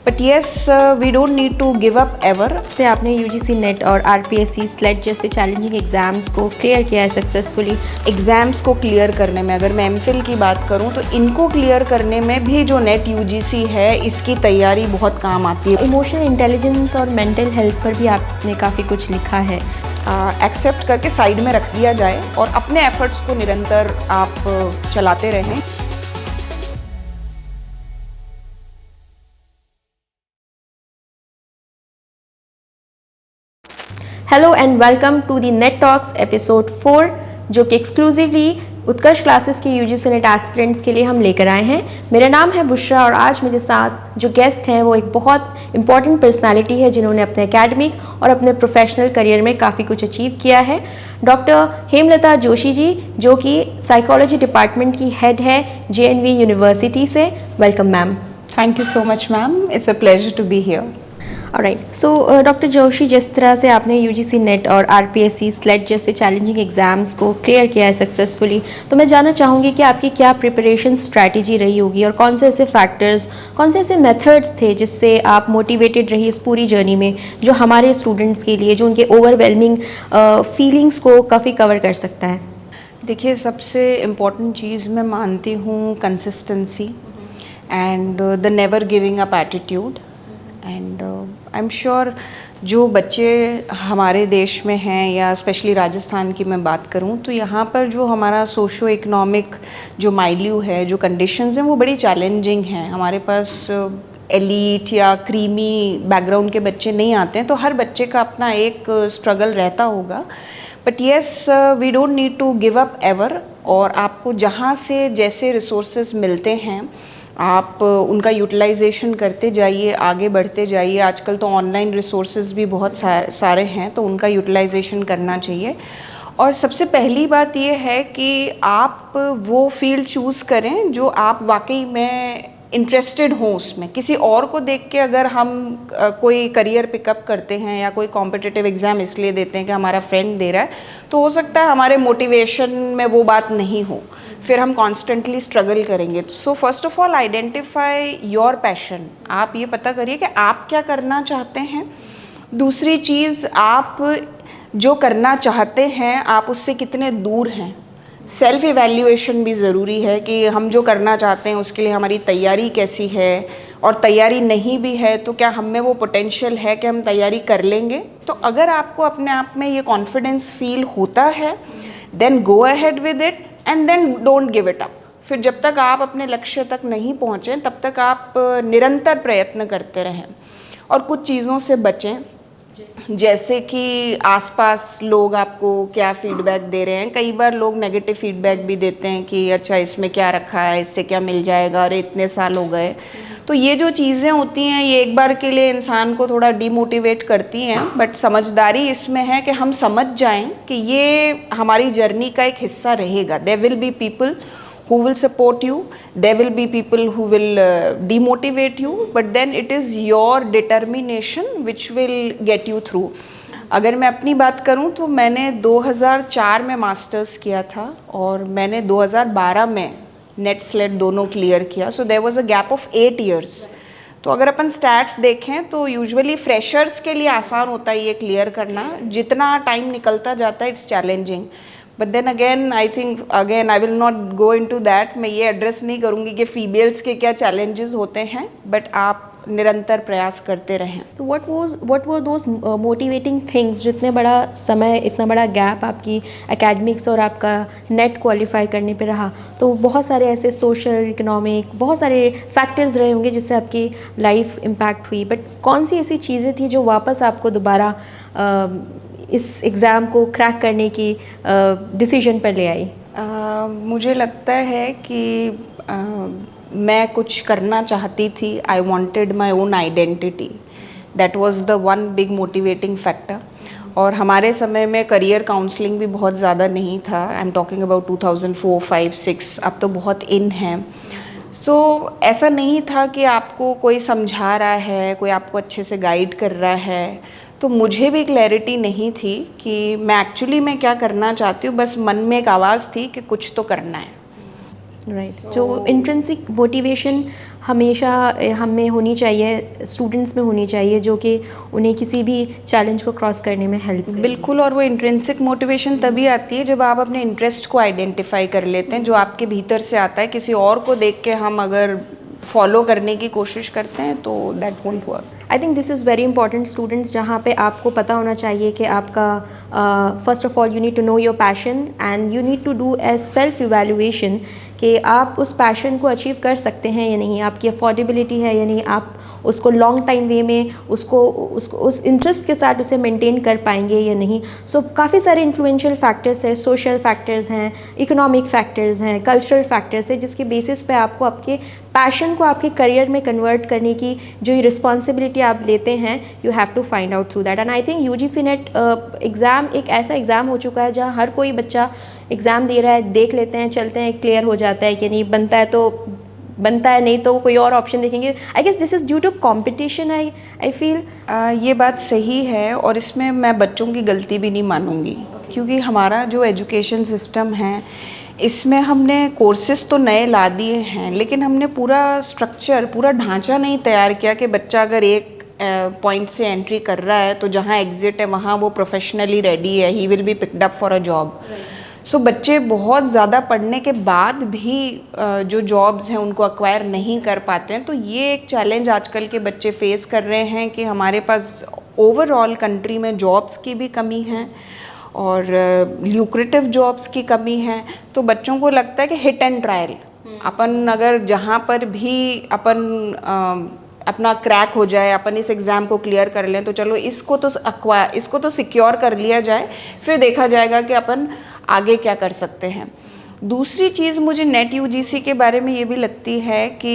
But yes we don't need to give up ever. आपने UGC NET और RPSC SLET जैसे challenging exams को clear किया है सक्सेसफुली। एग्ज़ाम्स को क्लियर करने में, अगर मैं एमफिल की बात करूं तो इनको क्लियर करने में भी जो नेट यूजीसी है इसकी तैयारी बहुत काम आती है। इमोशनल इंटेलिजेंस और मेंटल हेल्थ पर भी आपने काफ़ी कुछ लिखा है। एक्सेप्ट करके साइड में रख दिया जाए और अपने एफर्ट्स को निरंतर आप चलाते रहें। Hello and welcome to the NET talks episode 4, जो कि एक्सक्लूसिवली उत्कर्ष क्लासेस के यूजीसी नेट एस्पिरेंट्स के लिए हम लेकर आए हैं। मेरा नाम है बुशरा और आज मेरे साथ जो गेस्ट हैं वो एक बहुत इंपॉर्टेंट पर्सनालिटी है जिन्होंने अपने एकेडमिक और अपने प्रोफेशनल करियर में काफ़ी कुछ अचीव किया है। डॉक्टर हेमलता जोशी जी, जो कि साइकोलॉजी डिपार्टमेंट की हेड है JNV यूनिवर्सिटी से। Welcome ma'am. Thank you so much ma'am, it's a pleasure to be here. Alright, so doctor Joshi, जिस तरह से आपने यूजीसी नेट और आरपीएससी स्लेट जैसे चैलेंजिंग एग्जाम्स को क्लियर किया है सक्सेसफुली, तो मैं जानना चाहूँगी कि आपकी क्या प्रिपरेशन स्ट्रैटेजी रही होगी और कौन से ऐसे फैक्टर्स, कौन से ऐसे मेथड्स थे जिससे आप मोटिवेटेड रही इस पूरी जर्नी में, जो हमारे स्टूडेंट्स के लिए जो उनके ओवरवेलमिंग फीलिंग्स को काफ़ी कवर कर सकता है। देखिए, सबसे इम्पॉर्टेंट चीज़ मैं मानती हूँ consistency and the never giving up attitude. And I am sure जो बच्चे हमारे देश में हैं या स्पेशली राजस्थान की मैं बात करूं तो यहाँ पर जो हमारा सोशो इकोनॉमिक जो माइल्यू है, जो कंडीशंस हैं वो बड़ी चैलेंजिंग हैं। हमारे पास एलीट या क्रीमी बैकग्राउंड के बच्चे नहीं आते हैं, तो हर बच्चे का अपना एक स्ट्रगल रहता होगा। But yes, we don't need to give up ever. और आपको जहाँ से जैसे रिसोर्सेज मिलते हैं आप उनका यूटिलाइजेशन करते जाइए, आगे बढ़ते जाइए। आजकल तो ऑनलाइन रिसोर्सेज भी बहुत सारे हैं, तो उनका यूटिलाइजेशन करना चाहिए। और सबसे पहली बात ये है कि आप वो फील्ड चूज़ करें जो आप वाकई में इंटरेस्टेड हों उसमें। किसी और को देख के अगर हम कोई करियर पिकअप करते हैं या कोई कॉम्पिटिटिव एग्ज़ाम इसलिए देते हैं कि हमारा फ्रेंड दे रहा है, तो हो सकता है हमारे मोटिवेशन में वो बात नहीं हो, फिर हम कॉन्स्टेंटली स्ट्रगल करेंगे। So first of all identify your passion. आप ये पता करिए कि आप क्या करना चाहते हैं। दूसरी चीज़, आप जो करना चाहते हैं आप उससे कितने दूर हैं। सेल्फ इवैल्यूएशन भी ज़रूरी है कि हम जो करना चाहते हैं उसके लिए हमारी तैयारी कैसी है, और तैयारी नहीं भी है तो क्या हम में वो पोटेंशियल है कि हम तैयारी कर लेंगे। तो अगर आपको अपने आप में ये कॉन्फिडेंस फील होता है, then go ahead with it and then don't give it up. फिर जब तक आप अपने लक्ष्य तक नहीं पहुँचें तब तक आप निरंतर प्रयत्न करते रहें और कुछ चीज़ों से बचें, जैसे कि आसपास लोग आपको क्या फीडबैक दे रहे हैं। कई बार लोग नेगेटिव फीडबैक भी देते हैं कि अच्छा इसमें क्या रखा है, इससे क्या मिल जाएगा, अरे इतने साल हो गए। तो ये जो चीज़ें होती हैं ये एक बार के लिए इंसान को थोड़ा डिमोटिवेट करती हैं, बट समझदारी इसमें है कि हम समझ जाएं कि ये हमारी जर्नी का एक हिस्सा रहेगा। There will be people who will support you, there will be people who will demotivate you, but then it is your determination which will get you through. अगर मैं अपनी बात करूं तो मैंने 2004 में मास्टर्स किया था और मैंने 2012 में नेट स्लेट दोनों क्लियर किया। So there was a gap of 8 years। तो अगर अपन स्टैट्स देखें तो यूजुअली फ्रेशर्स के लिए आसान होता है ये क्लियर करना, जितना टाइम निकलता जाता है it's challenging. But then again I think again I will not go into that. मैं ये एड्रेस नहीं करूँगी कि फीमेल्स के क्या चैलेंजेस होते हैं, बट आप निरंतर प्रयास करते रहें। तो what were those motivating things, जो इतने बड़ा समय, इतना बड़ा गैप आपकी एकेडमिक्स और आपका नेट क्वालिफाई करने पे रहा, तो बहुत सारे ऐसे सोशल इकोनॉमिक बहुत सारे फैक्टर्स रहे होंगे जिससे आपकी लाइफ इम्पैक्ट हुई, बट कौन सी ऐसी चीज़ें थी जो वापस आपको दोबारा इस एग्ज़ाम को क्रैक करने की डिसीजन पर ले आई? मुझे लगता है कि मैं कुछ करना चाहती थी। I wanted my own identity. That was the one big motivating factor. और हमारे समय में करियर काउंसलिंग भी बहुत ज़्यादा नहीं था। I am talking about 2004, 5, 6। अब तो बहुत इन है। सो ऐसा नहीं था कि आपको कोई समझा रहा है, कोई आपको अच्छे से गाइड कर रहा है। तो मुझे भी क्लैरिटी नहीं थी कि मैं एक्चुअली मैं क्या करना चाहती हूँ। बस मन में एक आवाज़ थी कि कुछ तो करना है। राइट। जो इंट्रिंसिक मोटिवेशन हमेशा हम में होनी चाहिए, स्टूडेंट्स में होनी चाहिए, जो कि उन्हें किसी भी चैलेंज को क्रॉस करने में हेल्प करे? बिल्कुल, और वो इंट्रिंसिक मोटिवेशन तभी आती है जब आप अपने इंटरेस्ट को आइडेंटिफाई कर लेते हैं, जो आपके भीतर से आता है। किसी और को देख के हम अगर फॉलो करने की कोशिश करते हैं तो that won't work. I think this is very important students, जहाँ पे आपको पता होना चाहिए कि आपका first of all you need to know your passion and you need to do a self evaluation कि आप उस पैशन को अचीव कर सकते हैं या नहीं, आपकी अफोर्डेबिलिटी है या नहीं, आप उसको लॉन्ग टाइम वे में उसको उस इंटरेस्ट के साथ उसे मेंटेन कर पाएंगे या नहीं। सो काफ़ी सारे इन्फ्लुएंशियल फैक्टर्स हैं, सोशल फैक्टर्स हैं, इकोनॉमिक फैक्टर्स हैं, कल्चरल फैक्टर्स हैं, जिसके बेसिस पे आपको आपके पैशन को आपके करियर में कन्वर्ट करने की जो रिस्पॉन्सिबिलिटी आप लेते हैं, you have to find out through that. And I think UGC NET exam एक ऐसा एग्ज़ाम हो चुका है जहाँ हर कोई बच्चा एग्ज़ाम दे रहा है, देख लेते हैं, चलते हैं, क्लियर हो जाता है कि नहीं बनता है तो बनता है, नहीं तो कोई और ऑप्शन देखेंगे। I guess this is due to competition. I feel ये बात सही है, और इसमें मैं बच्चों की गलती भी नहीं मानूंगी, क्योंकि हमारा जो एजुकेशन सिस्टम है इसमें हमने कोर्सेज तो नए ला दिए हैं, लेकिन हमने पूरा स्ट्रक्चर, पूरा ढांचा नहीं तैयार किया कि बच्चा अगर एक पॉइंट से एंट्री कर रहा है तो जहाँ एग्जिट है वहाँ वो प्रोफेशनली रेडी है, he will be picked up for a job. So बच्चे बहुत ज़्यादा पढ़ने के बाद भी जो जॉब्स हैं उनको अक्वायर नहीं कर पाते हैं। तो ये एक चैलेंज आजकल के बच्चे फेस कर रहे हैं कि हमारे पास ओवरऑल कंट्री में जॉब्स की भी कमी है और ल्यूक्रेटिव जॉब्स की कमी है। तो बच्चों को लगता है कि हिट एंड ट्रायल, अपन अगर जहाँ पर भी अपना क्रैक हो जाए, अपन इस एग्ज़ाम को क्लियर कर लें, तो चलो इसको तो सिक्योर कर लिया जाए, फिर देखा जाएगा कि अपन आगे क्या कर सकते हैं। दूसरी चीज़ मुझे नेट UGC के बारे में ये भी लगती है कि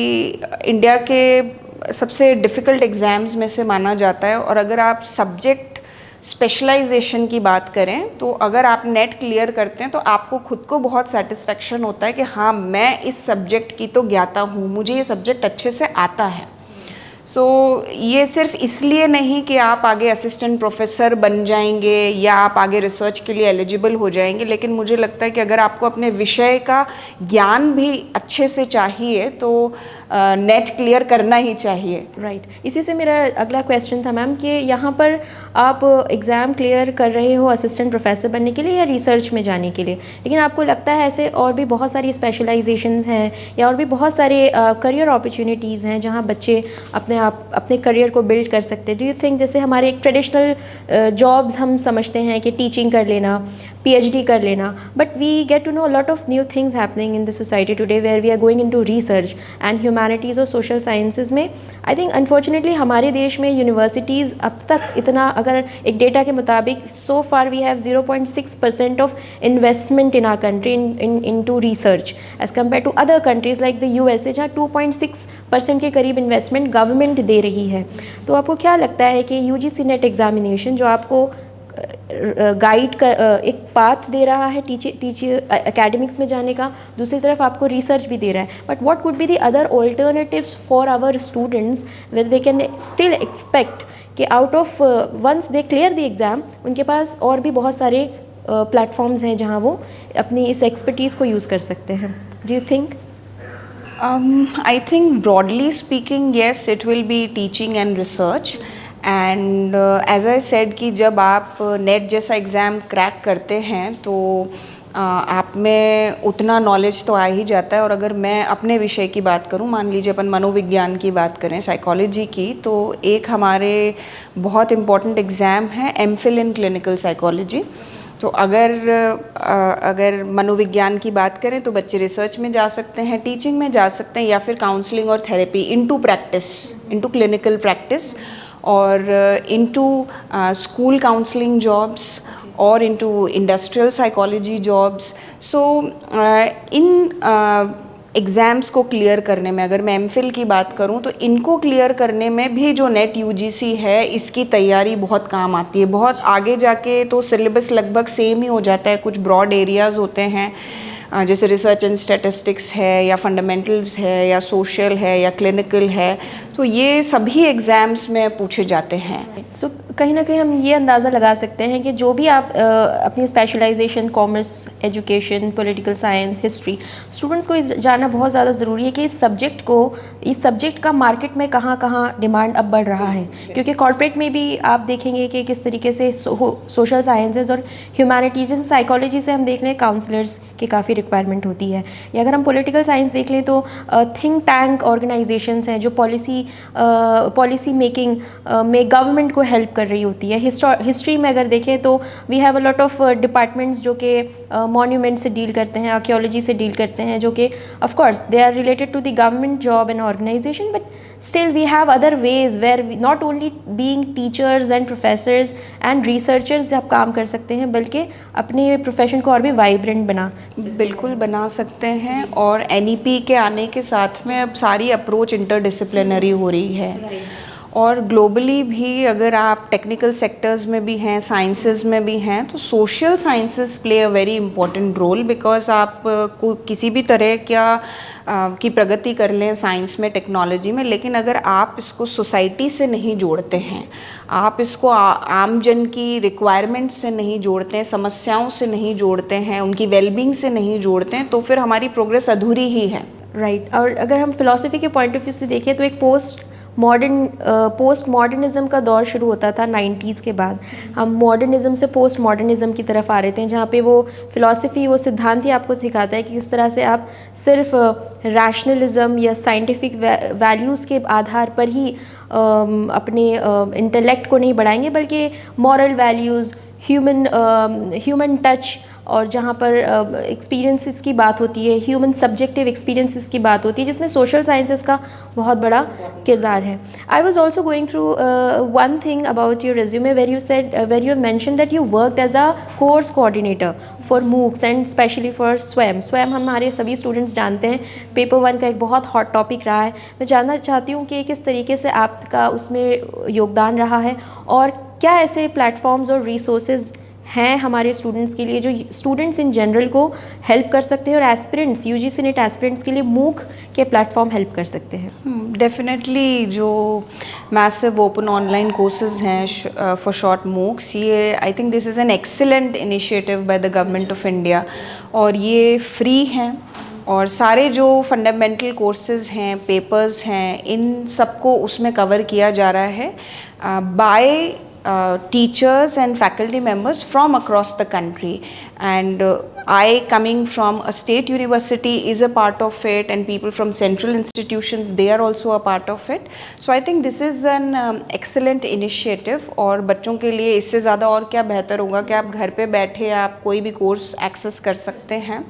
इंडिया के सबसे डिफ़िकल्ट एग्ज़ाम्स में से माना जाता है, और अगर आप सब्जेक्ट स्पेशलाइजेशन की बात करें तो अगर आप नेट क्लियर करते हैं तो आपको खुद को बहुत सेटिस्फेक्शन होता है कि हाँ, मैं इस सब्जेक्ट की तो ज्ञाता हूँ, मुझे ये सब्जेक्ट अच्छे से आता है। सो ये सिर्फ इसलिए नहीं कि आप आगे असिस्टेंट प्रोफेसर बन जाएंगे या आप आगे रिसर्च के लिए एलिजिबल हो जाएंगे, लेकिन मुझे लगता है कि अगर आपको अपने विषय का ज्ञान भी अच्छे से चाहिए तो नेट क्लियर करना ही चाहिए। राइट। इसी से मेरा अगला क्वेश्चन था मैम कि यहाँ पर आप एग्ज़ाम क्लियर कर रहे हो असिस्टेंट प्रोफेसर बनने के लिए या रिसर्च में जाने के लिए, लेकिन आपको लगता है ऐसे और भी बहुत सारी स्पेशलाइजेशंस हैं या और भी बहुत सारे करियर अपॉर्चुनिटीज़ हैं जहाँ बच्चे अपने करियर को बिल्ड कर सकते हैं। डू यू थिंक जैसे हमारे एक ट्रेडिशनल जॉब्स हम समझते हैं कि टीचिंग कर लेना, PhD कर लेना, but we get to know lot of new things happening in the society today where we are going into research and humanities और सोशल साइंसेज में। आई थिंक अनफॉर्चुनेटली हमारे देश में यूनिवर्सिटीज़ अब तक इतना, अगर एक डेटा के मुताबिक so far we have 0.6% of investment in our country into research as compare to other countries like the USA, जहाँ 2.6% के करीब इन्वेस्टमेंट गवर्नमेंट दे रही है। तो आपको क्या लगता है कि UGC नेट एग्जामिनेशन जो आपको गाइड कर एक पाथ दे रहा है एकेडमिक्स में जाने का, दूसरी तरफ आपको रिसर्च भी दे रहा है, but what would be the other alternatives for our students where they can still expect कि out of once they clear the exam उनके पास और भी बहुत सारे प्लेटफॉर्म्स हैं जहाँ वो अपनी इस एक्सपर्टीज़ को यूज़ कर सकते हैं? Do you think? I think broadly speaking, yes, it will be teaching and research. And as I said कि जब आप नेट जैसा एग्ज़ाम क्रैक करते हैं तो आप में उतना नॉलेज तो आ ही जाता है। और अगर मैं अपने विषय की बात करूं, मान लीजिए अपन मनोविज्ञान की बात करें, साइकोलॉजी की, तो एक हमारे बहुत इम्पॉर्टेंट एग्ज़ाम है MPhil इन क्लिनिकल साइकोलॉजी। तो अगर मनोविज्ञान की बात करें तो बच्चे रिसर्च में जा सकते हैं, टीचिंग में जा सकते हैं, या फिर काउंसलिंग और therapy into practice, into clinical practice, और इनटू स्कूल काउंसलिंग जॉब्स और इनटू इंडस्ट्रियल साइकोलॉजी जॉब्स। सो इन एग्ज़ाम्स को क्लियर करने में, अगर मैं MPhil की बात करूं तो इनको क्लियर करने में भी जो नेट UGC है इसकी तैयारी बहुत काम आती है। बहुत आगे जाके तो सिलेबस लगभग सेम ही हो जाता है, कुछ ब्रॉड एरियाज़ होते हैं जैसे रिसर्च एंड स्टैटिस्टिक्स है, या फंडामेंटल्स है, या सोशल है, या क्लिनिकल है, तो ये सभी एग्ज़ाम्स में पूछे जाते हैं। सो कहीं ना कहीं हम ये अंदाज़ा लगा सकते हैं कि जो भी आप अपनी specialisation, commerce, education, political science, history, students को जानना बहुत ज़्यादा ज़रूरी है कि इस सब्जेक्ट का मार्केट में कहाँ कहाँ डिमांड अब बढ़ रहा है। क्योंकि कॉर्पोरेट में भी आप देखेंगे कि किस तरीके से सोशल साइंसेज और ह्यूमैनिटीज़, जैसे साइकोलॉजी से हम देख लें काउंसलर्स की काफ़ी रिक्वायरमेंट होती है, या अगर हम पॉलिटिकल साइंस देख लें तो थिंक टैंक ऑर्गेनाइजेशंस हैं जो पॉलिसी मेकिंग में गवर्नमेंट को हेल्प कर रही होती है। हिस्ट्री में अगर देखें तो we have a lot of departments जो कि मॉन्यूमेंट से डील करते हैं, आर्कियोलॉजी से डील करते हैं, जो कि of course they are related to the government job and organisation, but still we have other ways where we not only being teachers and professors and researchers आप काम कर सकते हैं, बल्कि अपने प्रोफेशन को और भी वाइब्रेंट बिल्कुल बना सकते हैं। और NEP के आने के साथ में अब सारी अप्रोच इंटरडिसिप्लिनरी हो रही है। और ग्लोबली भी अगर आप टेक्निकल सेक्टर्स में भी हैं, साइंसेस में भी हैं, तो social sciences play a very important role, because आप को किसी भी तरह की प्रगति कर लें साइंस में, टेक्नोलॉजी में, लेकिन अगर आप इसको सोसाइटी से नहीं जोड़ते हैं, आप इसको आम जन की रिक्वायरमेंट से नहीं जोड़ते हैं, समस्याओं से नहीं जोड़ते हैं, उनकी वेलबींग से नहीं जोड़ते हैं, तो फिर हमारी प्रोग्रेस अधूरी ही है। राइट। और अगर हम फिलॉसफी के पॉइंट ऑफ व्यू से देखें तो एक पोस्ट मॉडर्निज़म का दौर शुरू होता था 90s के बाद। हम मॉडर्निज़म से पोस्ट मॉडर्निज़म की तरफ आ रहे थे, जहाँ पे वो फिलॉसफी, वो सिद्धांत ही आपको सिखाता है कि किस तरह से आप सिर्फ रैशनलिज़म या साइंटिफिक वैल्यूज़ के आधार पर ही अपने इंटेलेक्ट को नहीं बढ़ाएंगे, बल्कि मॉरल वैल्यूज़, ह्यूमन टच, और जहाँ पर एक्सपीरियंसेस की बात होती है, ह्यूमन सब्जेक्टिव एक्सपीरियंसेस की बात होती है, जिसमें सोशल साइंसेस का बहुत बड़ा किरदार है। I was also going through one thing about your resume where you have mention that you worked as a course coordinator for MOOCs and specially for स्वयं हमारे सभी स्टूडेंट्स जानते हैं पेपर 1 का एक बहुत हॉट टॉपिक रहा है। मैं जानना चाहती हूँ कि किस तरीके से आपका उसमें योगदान रहा है, और क्या ऐसे प्लेटफॉर्म्स और रिसोर्सेज हैं हमारे स्टूडेंट्स के लिए जो स्टूडेंट्स इन जनरल को हेल्प कर सकते हैं, और एस्पिरेंट्स, UGC नेट एस्पिरेंट्स के लिए मूक के प्लेटफॉर्म हेल्प कर सकते हैं। डेफिनेटली जो मैसिव ओपन ऑनलाइन कोर्सेज हैं फॉर शॉर्ट मूक्स, ये आई think this is an excellent initiative by the government of India, और ये फ्री हैं, और सारे जो फंडामेंटल कोर्सेज हैं, पेपर्स हैं, इन सबको उसमें कवर किया जा रहा है bye teachers and faculty members from across the country, and I coming from a state university is a part of it, and people from central institutions, they are also a part of it. So I think this is an excellent initiative, और बच्चों के लिए इससे ज़्यादा और क्या बेहतर होगा कि आप घर पे बैठे आप कोई भी कोर्स एक्सेस कर सकते हैं।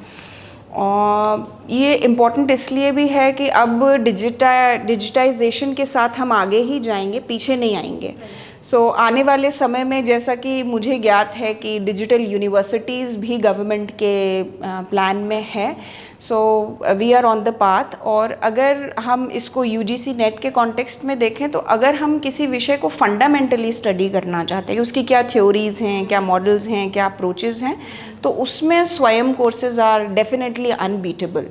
और ये इम्पॉर्टेंट इसलिए भी है कि अब डिजिटाइजेशन के साथ हम आगे ही जाएंगे, पीछे नहीं आएंगे। सो आने वाले समय में, जैसा कि मुझे ज्ञात है कि डिजिटल यूनिवर्सिटीज़ भी गवर्नमेंट के प्लान में है, so we are on the path. और अगर हम इसको UGC नेट के कॉन्टेक्स्ट में देखें, तो अगर हम किसी विषय को फंडामेंटली स्टडी करना चाहते हैं, उसकी क्या थ्योरीज़ हैं, क्या मॉडल्स हैं, क्या अप्रोचेज़ हैं, तो उसमें स्वयं courses are definitely unbeatable.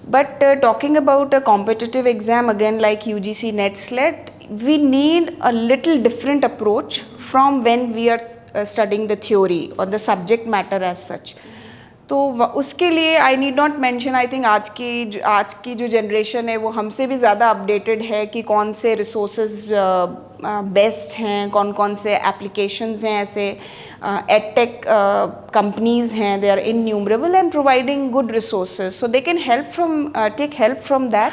But talking about a competitive exam again like UGC NET SLET, we need a little different approach from when we are studying the theory or the subject matter as such. तो उसके लिए I need not mention, I think आज की जो generation है वो हमसे भी ज़्यादा अपडेटेड है कि कौन से रिसोर्सेज बेस्ट हैं, कौन कौन से एप्लीकेशंस हैं, ऐसे एडटेक कंपनीज़ हैं, they are innumerable and providing good resources, so they can take help from that.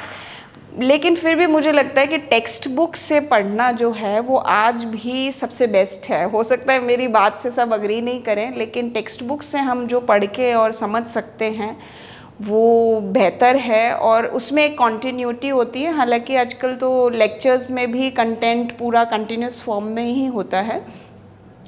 लेकिन फिर भी मुझे लगता है कि टेक्स्ट बुक से पढ़ना जो है वो आज भी सबसे बेस्ट है। हो सकता है मेरी बात से सब अग्री नहीं करें, लेकिन टेक्स्ट बुक से हम जो पढ़ के और समझ सकते हैं वो बेहतर है, और उसमें एक कॉन्टीन्यूटी होती है। हालांकि आजकल तो लेक्चर्स में भी कंटेंट पूरा कंटिन्यूस फॉर्म में ही होता है,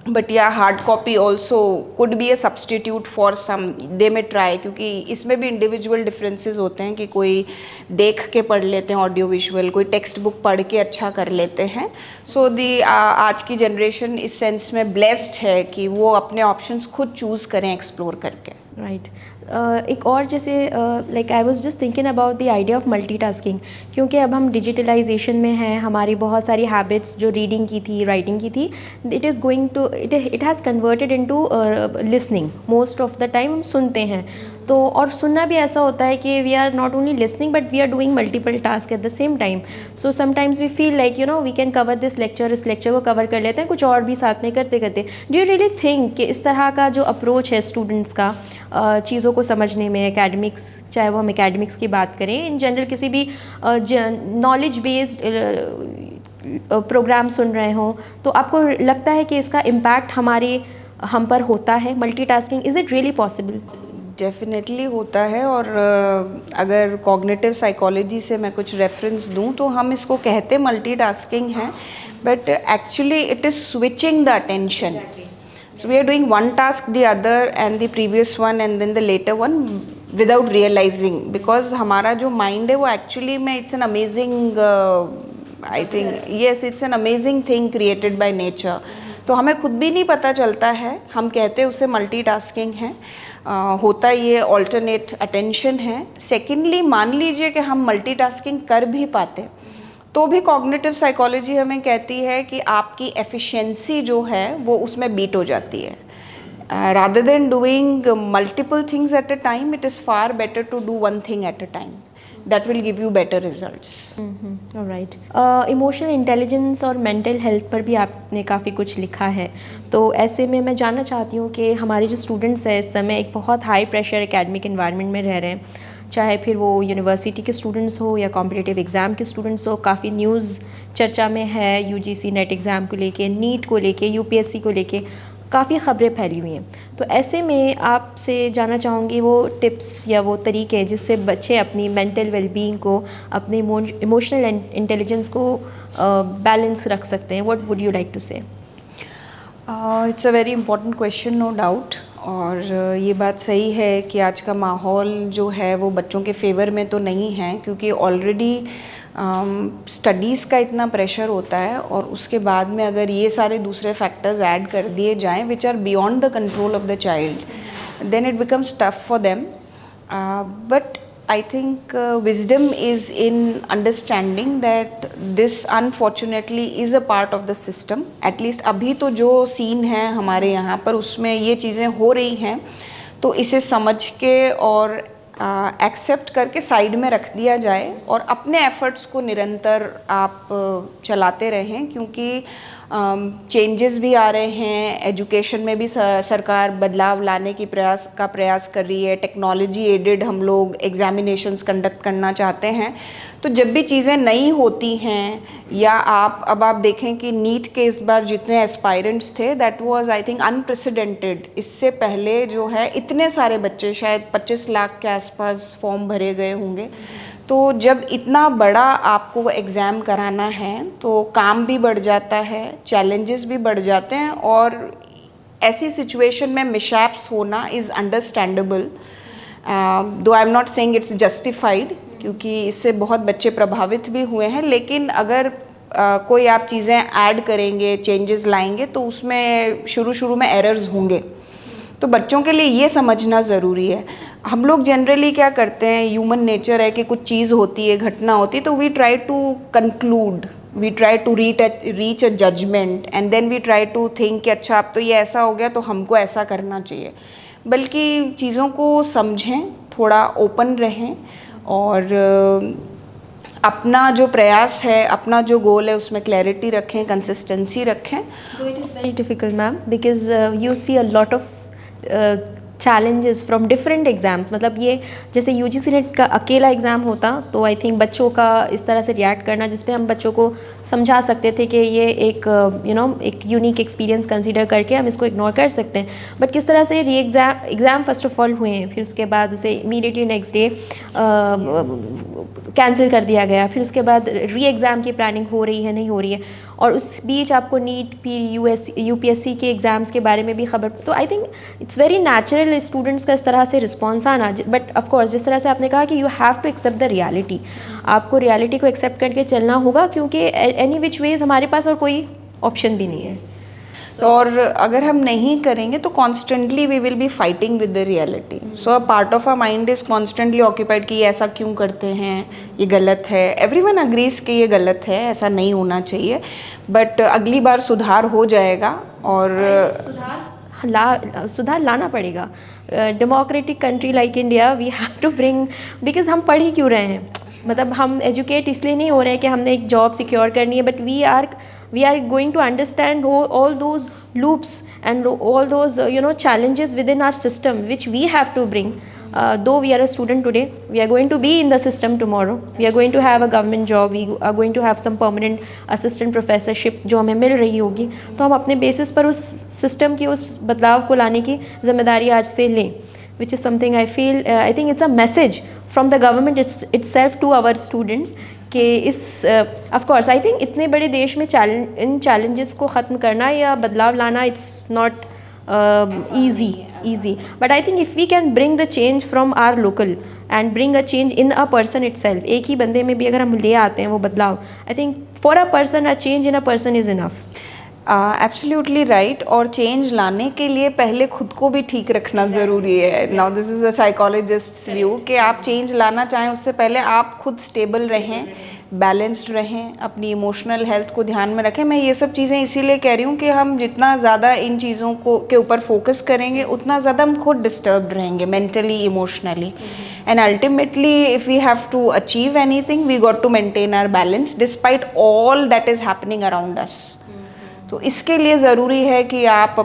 बट या hard copy also could be a substitute for some, they may try, क्योंकि इसमें भी इंडिविजुअल डिफरेंसेस होते हैं कि कोई देख के पढ़ लेते हैं ऑडियो विजुअल, कोई टेक्स्ट बुक पढ़ के अच्छा कर लेते हैं। सो आज की जनरेशन इस सेंस में ब्लेस्ड है कि वो अपने ऑप्शंस खुद चूज़ करें एक्सप्लोर करके। राइट। एक और जैसे like I was just thinking about the idea of multitasking, क्योंकि अब हम डिजिटलाइजेशन में हैं, हमारी बहुत सारी हैबिट्स जो रीडिंग की थी, राइटिंग की थी, it is going to it has converted into listening. Most of the time हम सुनते हैं, तो और सुनना भी ऐसा होता है कि we are not only listening but we are doing multiple task at the same time. So sometimes we feel like we can cover this lecture, इस लेक्चर को कवर कर लेते हैं कुछ और भी साथ में करते करते। डू यू रियली थिंक कि इस तरह का जो अप्रोच है स्टूडेंट्स का चीज़ों को समझने में, एकेडमिक्स, चाहे वो हम एकेडमिक्स की बात करें, इन जनरल किसी भी नॉलेज बेस्ड प्रोग्राम सुन रहे हों, तो आपको लगता है कि इसका इम्पैक्ट हम पर होता है? Multitasking, is it really possible? Definitely होता है। और अगर कॉग्निटिव साइकोलॉजी से मैं कुछ रेफरेंस दूं तो हम इसको कहते मल्टीटास्किंग है, but actually it is switching the attention. So we are doing one task, the other and the previous one and then the later one without realizing, because हमारा जो mind है वो actually में it's an amazing I think yes it's an amazing thing created by nature। तो हमें खुद भी नहीं पता चलता है, हम कहते हैं उसे मल्टीटास्किंग है। होता ये ऑल्टरनेट अटेंशन है। सेकेंडली मान लीजिए कि हम मल्टीटास्किंग कर भी पाते तो भी कॉग्निटिव साइकोलॉजी हमें कहती है कि आपकी एफिशिएंसी जो है वो उसमें बीट हो जाती है। Rather than doing multiple things at a time, it is far better to do one thing at a time, that will give you better results. Right. Emotional intelligence और मेंटल हेल्थ पर भी आपने काफ़ी कुछ लिखा है, तो ऐसे में मैं जानना चाहती हूँ कि हमारे जो स्टूडेंट्स हैं इस समय एक बहुत हाई प्रेशर एकेडमिक एनवायरनमेंट में रह रहे हैं, चाहे फिर वो यूनिवर्सिटी के स्टूडेंट्स हो या कॉम्पिटिटिव एग्ज़ाम के स्टूडेंट्स हो। काफ़ी न्यूज़ चर्चा में है यूजीसी नेट एग्ज़ाम को लेके, नीट को लेके, यूपीएससी को लेके काफ़ी ख़बरें फैली हुई हैं। तो ऐसे में आपसे जानना चाहूँगी वो टिप्स या वो तरीके हैं जिससे बच्चे अपनी मेंटल वेलबींग को, अपने इमोशनल इंटेलिजेंस को बैलेंस रख सकते हैं। What would you like to say? It's a very important question, no doubt. और ये बात सही है कि आज का माहौल जो है वो बच्चों के फेवर में तो नहीं है, क्योंकि ऑलरेडी स्टडीज़ का इतना प्रेशर होता है और उसके बाद में अगर ये सारे दूसरे फैक्टर्स ऐड कर दिए जाएं which are beyond the control of the child, then it becomes tough for them. But I think wisdom is in understanding that this unfortunately is a part of the system. At least अभी तो जो scene है हमारे यहाँ पर उसमें ये चीज़ें हो रही हैं, तो इसे समझ के और एक्सेप्ट करके साइड में रख दिया जाए और अपने एफर्ट्स को निरंतर आप चलाते रहें, क्योंकि चेंजेस भी आ रहे हैं। एजुकेशन में भी सरकार बदलाव लाने की प्रयास कर रही है। टेक्नोलॉजी एडेड हम लोग एग्जामिनेशंस कंडक्ट करना चाहते हैं। तो जब भी चीज़ें नई होती हैं, या अब आप देखें कि नीट के इस बार जितने एस्पायरेंट्स थे that was I think unprecedented. इससे पहले जो है इतने सारे बच्चे, शायद 25 लाख के आसपास फॉर्म भरे गए होंगे। तो जब इतना बड़ा आपको एग्ज़ाम कराना है तो काम भी बढ़ जाता है, चैलेंजेस भी बढ़ जाते हैं, और ऐसी सिचुएशन में मिसहैप्स होना इज़ अंडरस्टैंडेबल, दो I am not saying it's justified, क्योंकि इससे बहुत बच्चे प्रभावित भी हुए हैं। लेकिन अगर कोई आप चीज़ें ऐड करेंगे, चेंजेस लाएंगे, तो उसमें शुरू में एरर्स होंगे। तो बच्चों के लिए ये समझना ज़रूरी है। हम लोग जनरली क्या करते हैं, ह्यूमन नेचर है कि कुछ चीज़ होती है, घटना होती है, तो we try to conclude, we try to reach a judgement, and then we try to think कि अच्छा अब तो ये ऐसा हो गया तो हमको ऐसा करना चाहिए। बल्कि चीज़ों को समझें, थोड़ा ओपन रहें, और अपना जो प्रयास है, अपना जो गोल है उसमें क्लैरिटी रखें, कंसिस्टेंसी रखें। It is very difficult ma'am, because you see a lot of challenges from different exams. मतलब ये जैसे यूजीसी नेट का अकेला एग्ज़ाम होता तो आई थिंक बच्चों का इस तरह से रिएक्ट करना, जिस पे हम बच्चों को समझा सकते थे कि ये एक एक यूनिक एक्सपीरियंस कंसीडर करके हम इसको इग्नोर कर सकते हैं। बट किस तरह से एग्ज़ाम फर्स्ट ऑफ ऑल हुए हैं, फिर उसके बाद उसे इमीडिएटली नेक्स्ट डे कैंसिल कर दिया गया, फिर उसके बाद री एग्ज़ाम की प्लानिंग हो रही है, नहीं हो रही है, और उस बीच आपको नीट, फिर यूपीएससी के एग्ज़ाम्स के बारे में भी खबर। तो I think it's very natural students का इस तरह से रिस्पॉन्स आना। बट ऑफ कोर्स जिस तरह से आपने कहा कि you have to accept the reality, आपको रियलिटी को एक्सेप्ट करके चलना होगा, क्योंकि एनी विच वेज हमारे पास और कोई ऑप्शन भी नहीं है। और अगर हम नहीं करेंगे तो constantly we will be fighting with the reality. So a part of our mind is constantly occupied कि ये ऐसा क्यों करते हैं, ये गलत है. एवरीवन अग्रीज कि ये गलत है, ऐसा नहीं होना चाहिए, बट अगली बार सुधार हो जाएगा. और सुधार लाना पड़ेगा. Democratic country like India we have to bring, because हम पढ़ ही क्यों रहे हैं, मतलब हम एजुकेट इसलिए नहीं हो रहे हैं कि हमने एक जॉब सिक्योर करनी है, but we are going to understand all those loops and all those challenges within our system which we have to bring. Though we are a student today, we are going to be in the system tomorrow. We are going to have a government job, we are going to have some permanent assistant professorship जो हमें मिल रही होगी. तो हम अपने basis पर उस system की उस बदलाव को लाने की जिम्मेदारी आज से लें, which is something I feel, I think it's a message from the government itself to our students कि इस ऑफ कोर्स आई थिंक इतने बड़े देश में इन चैलेंजेस को ख़त्म करना या बदलाव लाना it's not easy, but I think if we can bring the change from our local and bring a change in a person itself, एक ही बंदे में भी अगर हम ले आते हैं वो बदलाव, I think for a person a change in a person is enough. Absolutely right. और चेंज लाने के लिए पहले खुद को भी ठीक रखना ज़रूरी है. Now this is a psychologists view कि आप चेंज लाना चाहें उससे पहले आप खुद स्टेबल रहें, बैलेंस्ड रहें, अपनी इमोशनल हेल्थ को ध्यान में रखें. मैं ये सब चीज़ें इसीलिए कह रही हूँ कि हम जितना ज़्यादा इन चीज़ों को के ऊपर फोकस करेंगे उतना ज़्यादा हम खुद डिस्टर्ब्ड रहेंगे mentally, emotionally. And ultimately if we have to achieve anything we got to maintain our balance despite all that is happening around us. तो इसके लिए ज़रूरी है कि आप